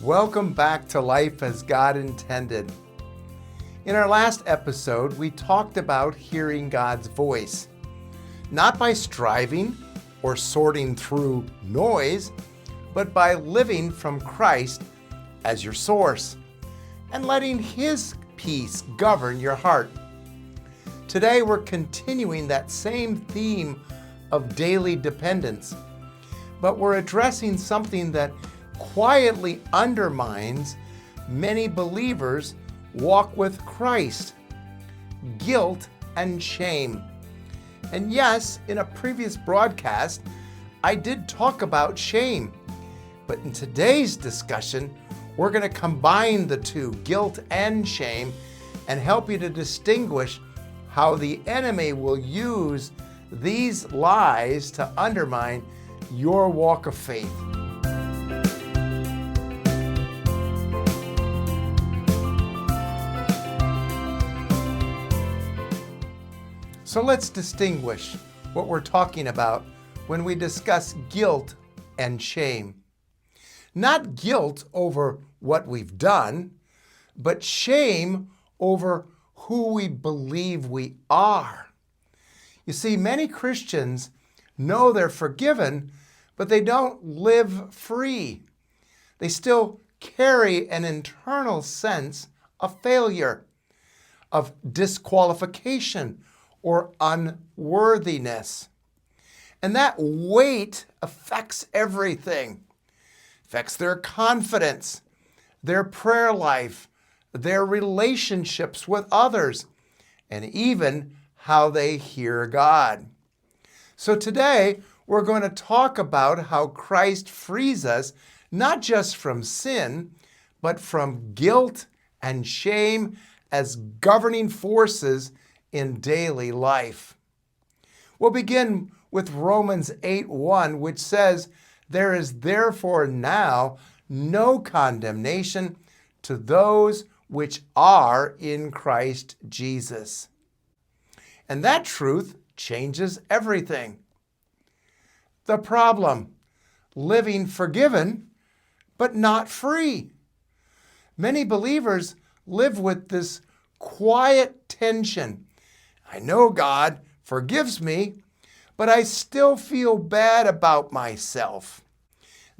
Welcome back to Life as God Intended. In our last episode, we talked about hearing God's voice, not by striving or sorting through noise, but by living from Christ as your source and letting His peace govern your heart. Today, we're continuing that same theme of daily dependence, but we're addressing something that quietly undermines many believers' walk with Christ: guilt and shame. And yes, in a previous broadcast, I did talk about shame, but in today's discussion, we're going to combine the two, guilt and shame, and help you to distinguish how the enemy will use these lies to undermine your walk of faith. So let's distinguish what we're talking about when we discuss guilt and shame. Not guilt over what we've done, but shame over who we believe we are. You see, many Christians know they're forgiven, but they don't live free. They still carry an internal sense of failure, of disqualification, or unworthiness. And that weight affects everything. Affects their confidence, their prayer life, their relationships with others, and even how they hear God. So today, we're going to talk about how Christ frees us not just from sin, but from guilt and shame as governing forces in daily life. We'll begin with Romans 8:1, which says, "There is therefore now no condemnation to those which are in Christ Jesus." And that truth changes everything. The problem: living forgiven, but not free. Many believers live with this quiet tension. I know God forgives me, but I still feel bad about myself.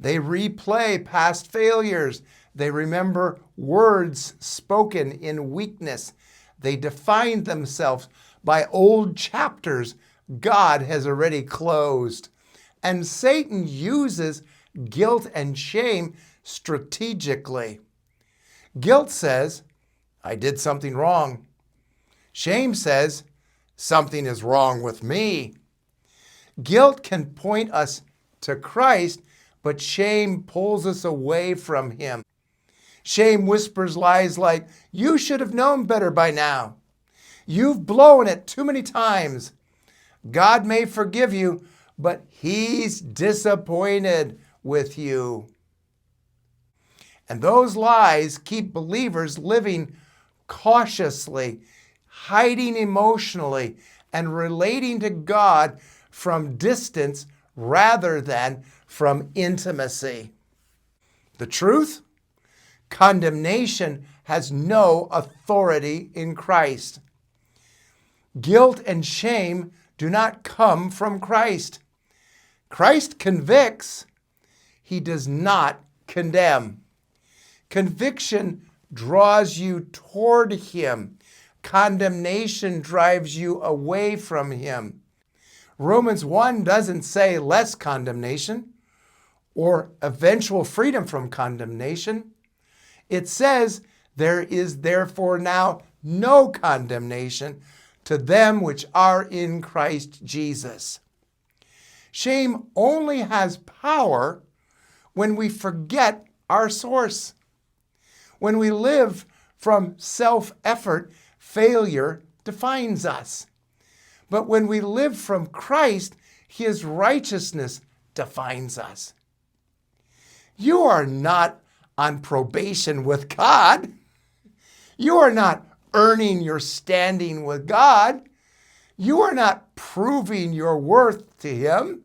They replay past failures. They remember words spoken in weakness. They define themselves by old chapters God has already closed. And Satan uses guilt and shame strategically. Guilt says, I did something wrong. Shame says, something is wrong with me. Guilt can point us to Christ, but shame pulls us away from Him. Shame whispers lies like, you should have known better by now. You've blown it too many times. God may forgive you, but He's disappointed with you. And those lies keep believers living cautiously, hiding emotionally, and relating to God from distance rather than from intimacy. The truth? Condemnation has no authority in Christ. Guilt and shame do not come from Christ. Christ convicts. He does not condemn. Conviction draws you toward Him. Condemnation drives you away from Him. Romans 1 doesn't say less condemnation or eventual freedom from condemnation. It says there is therefore now no condemnation to them which are in Christ Jesus. Shame only has power when we forget our source. When we live from self-effort, failure defines us. But when we live from Christ, His righteousness defines us. You are not on probation with God. You are not earning your standing with God. You are not proving your worth to Him.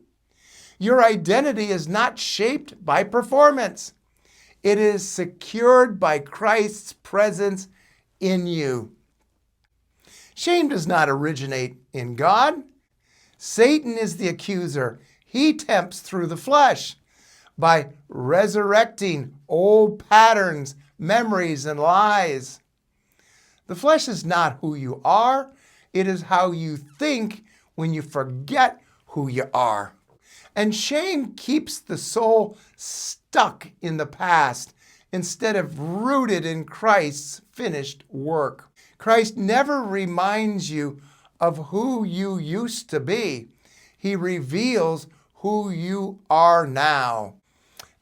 Your identity is not shaped by performance. It is secured by Christ's presence in you. Shame does not originate in God. Satan is the accuser. He tempts through the flesh by resurrecting old patterns, memories, and lies. The flesh is not who you are. It is how you think when you forget who you are. And shame keeps the soul stuck in the past instead of rooted in Christ's finished work. Christ never reminds you of who you used to be. He reveals who you are now.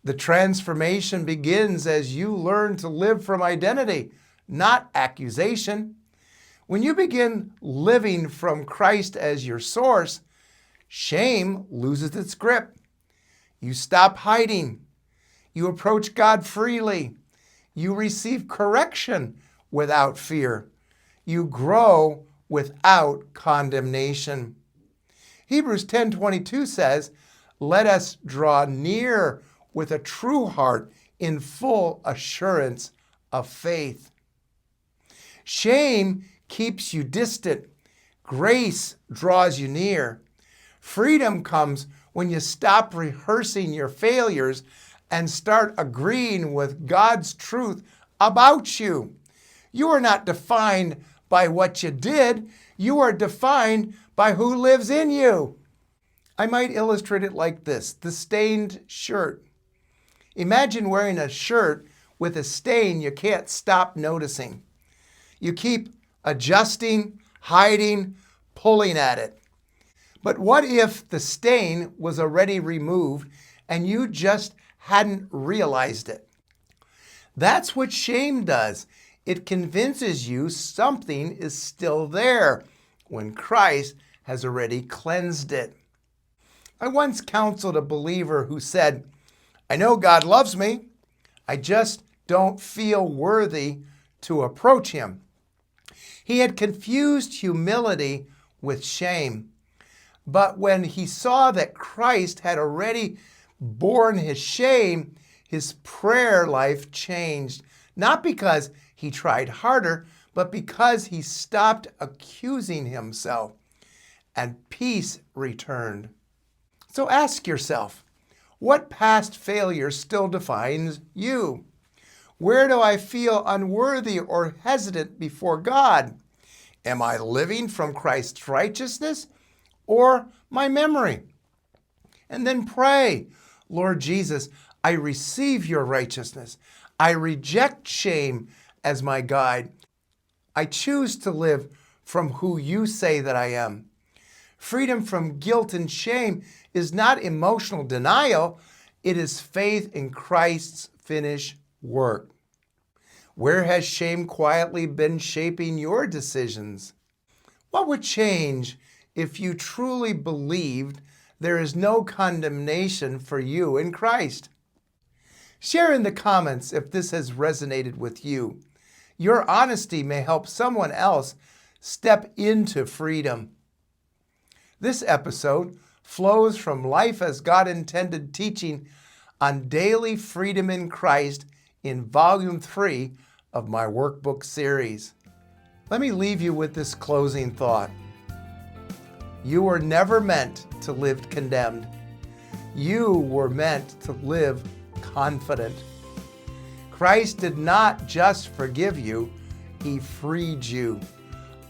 The transformation begins as you learn to live from identity, not accusation. When you begin living from Christ as your source, shame loses its grip. You stop hiding. You approach God freely. You receive correction without fear. You grow without condemnation. Hebrews 10:22 says, "Let us draw near with a true heart in full assurance of faith." Shame keeps you distant. Grace draws you near. Freedom comes when you stop rehearsing your failures and start agreeing with God's truth about you. You are not defined by what you did. You are defined by who lives in you. I might illustrate it like this: the stained shirt. Imagine wearing a shirt with a stain you can't stop noticing. You keep adjusting, hiding, pulling at it. But what if the stain was already removed and you just hadn't realized it? That's what shame does. It convinces you something is still there when Christ has already cleansed it. I once counseled a believer who said, "I know God loves me. I just don't feel worthy to approach him." He had confused humility with shame. But when he saw that Christ had already borne his shame, his prayer life changed. Not because he tried harder, but because he stopped accusing himself, and peace returned. So ask yourself, what past failure still defines you? Where do I feel unworthy or hesitant before God? Am I living from Christ's righteousness or my memory? And then pray, "Lord Jesus, I receive your righteousness. I reject shame as my guide. I choose to live from who you say that I am." Freedom from guilt and shame is not emotional denial. It is faith in Christ's finished work. Where has shame quietly been shaping your decisions? What would change if you truly believed there is no condemnation for you in Christ? Share in the comments if this has resonated with you. Your honesty may help someone else step into freedom. This episode flows from Life as God Intended teaching on daily freedom in Christ in Volume 3 of my workbook series. Let me leave you with this closing thought. You were never meant to live condemned. You were meant to live confident. Christ did not just forgive you, he freed you.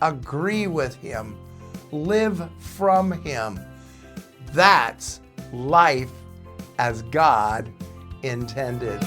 Agree with him. Live from him. That's life as God intended.